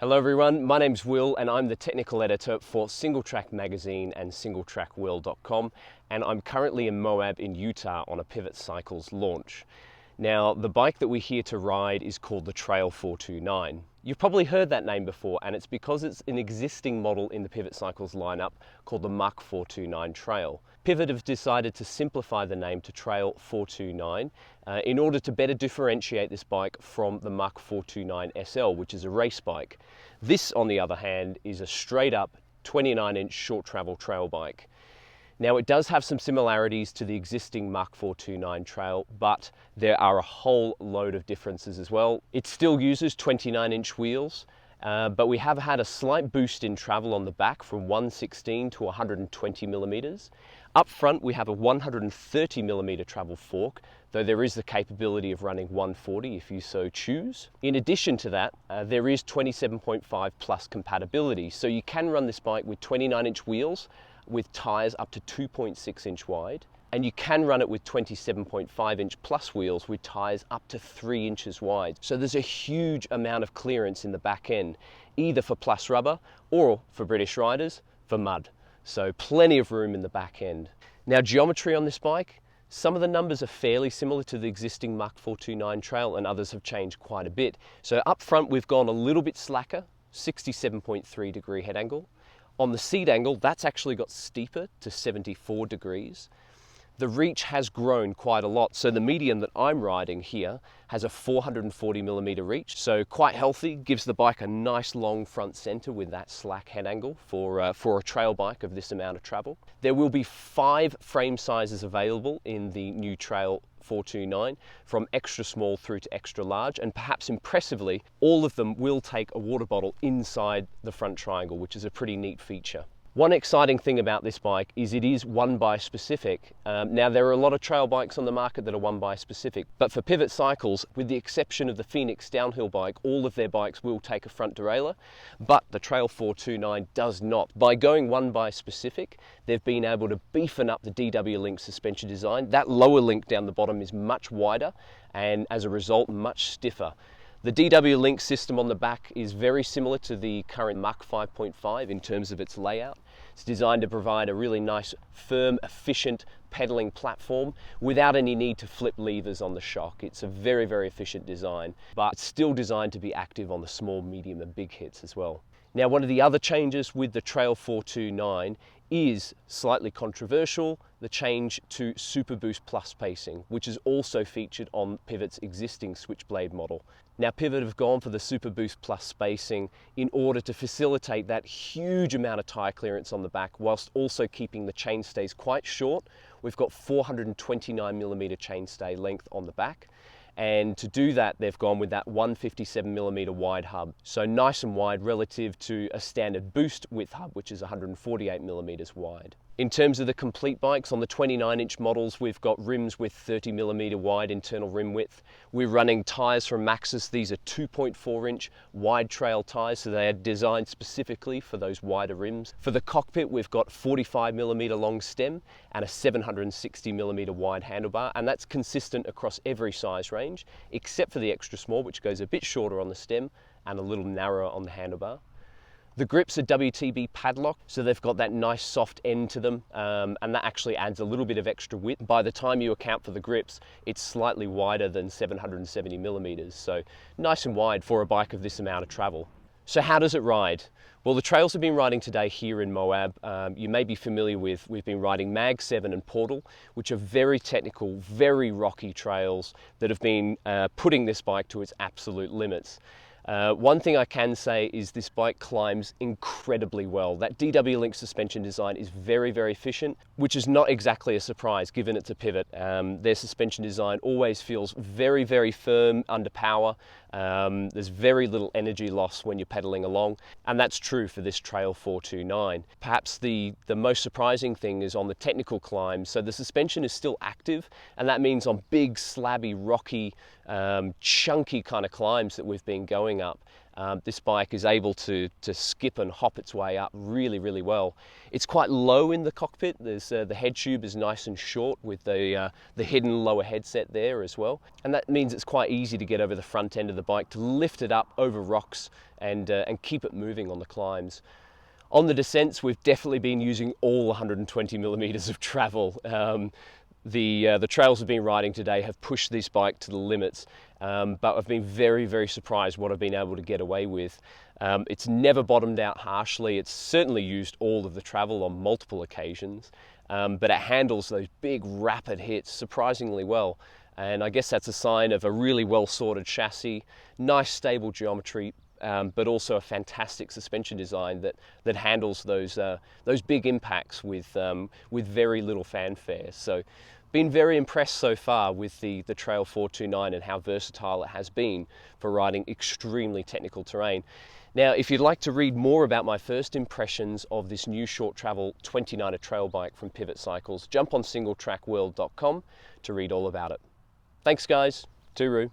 Hello everyone, my name's Will and I'm the technical editor for Singletrack magazine and singletrackworld.com, and I'm currently in Moab in Utah on a Pivot Cycles launch. Now, the bike that we're here to ride is called the Trail 429. You've probably heard that name before, and it's because it's an existing model in the Pivot Cycles lineup called the MACH 429 Trail. Pivot have decided to simplify the name to Trail 429 in order to better differentiate this bike from the MACH 429 SL, which is a race bike. This, on the other hand, is a straight up 29-inch short travel trail bike. Now, it does have some similarities to the existing MACH 429 Trail, but there are a whole load of differences as well. It still uses 29-inch wheels, but we have had a slight boost in travel on the back from 116 to 120 millimeters. Up front, we have a 130 millimeter travel fork, though there is the capability of running 140 if you so choose. In addition to that, there is 27.5 plus compatibility, so you can run this bike with 29-inch wheels, with tyres up to 2.6 inch wide, and you can run it with 27.5 inch plus wheels with tyres up to 3 inches wide. So there's a huge amount of clearance in the back end, either for plus rubber or, for British riders, for mud. So plenty of room in the back end. Now, geometry on this bike, some of the numbers are fairly similar to the existing MACH 429 Trail, and others have changed quite a bit. So up front we've gone a little bit slacker, 67.3 degree head angle. On the seat angle, that's actually got steeper to 74 degrees. The reach has grown quite a lot. So the medium that I'm riding here has a 440 millimeter reach. So quite healthy, gives the bike a nice long front center with that slack head angle for a trail bike of this amount of travel. There will be 5 frame sizes available in the new Trail 429, from extra small through to extra large, and perhaps impressively, all of them will take a water bottle inside the front triangle, which is a pretty neat feature. One exciting thing about this bike is it is one-by specific. Now, there are a lot of trail bikes on the market that are one-by specific, but for Pivot Cycles, with the exception of the Phoenix downhill bike, all of their bikes will take a front derailleur, but the Trail 429 does not. By going one-by specific, they've been able to beefen up the DW Link suspension design. That lower link down the bottom is much wider and, as a result, much stiffer. The DW Link system on the back is very similar to the current MACH 5.5 in terms of its layout. It's designed to provide a really nice, firm, efficient pedaling platform without any need to flip levers on the shock. It's a very, very efficient design, but it's still designed to be active on the small, medium and big hits as well. Now, one of the other changes with the Trail 429 is slightly controversial, the change to Super Boost Plus pacing, which is also featured on Pivot's existing Switchblade model. Now, Pivot have gone for the Super Boost Plus spacing in order to facilitate that huge amount of tyre clearance on the back, whilst also keeping the chainstays quite short. We've got 429 millimeter chainstay length on the back. And to do that, they've gone with that 157 millimeter wide hub. So nice and wide relative to a standard boost width hub, which is 148 millimeters wide. In terms of the complete bikes, on the 29-inch models, we've got rims with 30 millimeter wide internal rim width. We're running tyres from MAXXIS. These are 2.4-inch wide trail tyres, so they are designed specifically for those wider rims. For the cockpit, we've got 45 millimeter long stem and a 760 millimeter wide handlebar, and that's consistent across every size range, except for the extra small, which goes a bit shorter on the stem and a little narrower on the handlebar. The grips are WTB PADLOC, so they've got that nice soft end to them, and that actually adds a little bit of extra width. By the time you account for the grips, it's slightly wider than 770 millimeters, so nice and wide for a bike of this amount of travel. So how does it ride? Well, the trails we've been riding today here in Moab, you may be familiar with. We've been riding MAG 7 and Portal, which are very technical, very rocky trails that have been putting this bike to its absolute limits. One thing I can say is this bike climbs incredibly well. That DW Link suspension design is very, very efficient, which is not exactly a surprise given it's a Pivot. Their suspension design always feels very, very firm under power. There's very little energy loss when you're pedaling along, and that's true for this Trail 429. Perhaps the most surprising thing is on the technical climb. So the suspension is still active, and that means on big, slabby, rocky, chunky kind of climbs that we've been going up, This bike is able to skip and hop its way up really well. It's quite low in the cockpit. There's the head tube is nice and short with the hidden lower headset there as well, and that means it's quite easy to get over the front end of the bike, to lift it up over rocks and keep it moving on the climbs. On the descents, we've definitely been using all 120 millimeters of travel. The trails I've been riding today have pushed this bike to the limits, but I've been very surprised what I've been able to get away with. It's never bottomed out harshly. It's certainly used all of the travel on multiple occasions, but it handles those big rapid hits surprisingly well. And I guess that's a sign of a really well sorted chassis, nice stable geometry, but also a fantastic suspension design that handles those big impacts with very little fanfare. So, been very impressed so far with the Trail 429 and how versatile it has been for riding extremely technical terrain. Now, if you'd like to read more about my first impressions of this new short travel 29er trail bike from Pivot Cycles, jump on singletrackworld.com to read all about it. Thanks guys, Tooroo.